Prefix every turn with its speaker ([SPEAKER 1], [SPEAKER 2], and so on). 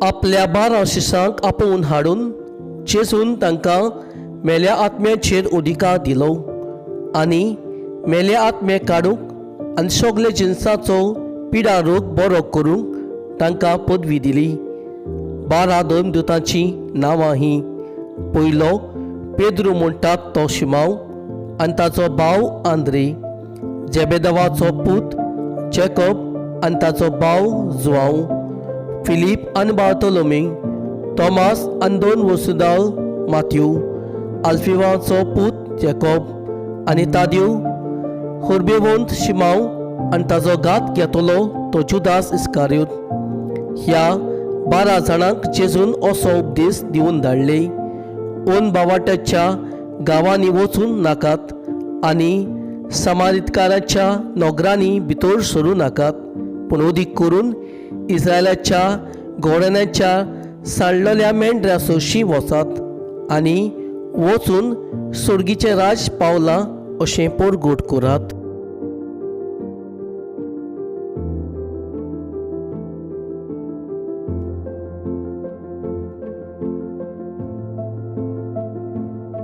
[SPEAKER 1] आपल्या 12 शिष्यांक आपोवन हाडून जेजून तांकां मेल्या आत्म्याचेर अधिकार दिलो आनी मेले आत्मे काडूंक आनी सगळे जिनसाचो पिडा रोग बरो करूंक तांकां पदवी दिली। 12 धर्मदूतांची नांवां ही: पयलो पेद्रू म्हणटात तो शिमाव आनी ताचो भाव आंद्रे, जेबेदावाचो पूत जॅकब आनी ताचो भाव जुआंव, फिलीप आनी बार्तोलोमे, तोमास आनी 2 वसुदाळ माथ्यू, आल्फिवाचो पूत जॅकब आनी ताद्यू, होर्बेवंत शिमाव आनी ताचो घात घेतलो तो जुदास इस्कारियोत। ह्या 12 जाणांक जेजून असो उपदेश दिवन धाडले: ओन बावाट्याच्या गांवांनी वचून नाकात आनी समारितकारांच्या नोगरांनी भितर सरूं नाकात, पूण अदीक करून इस्रायलाच्या घोड्यांच्या सांडलेल्या मेंढऱ्या सोशी वचात आनी वचून सुर्गीचें राज पावलां अशें परगट करात।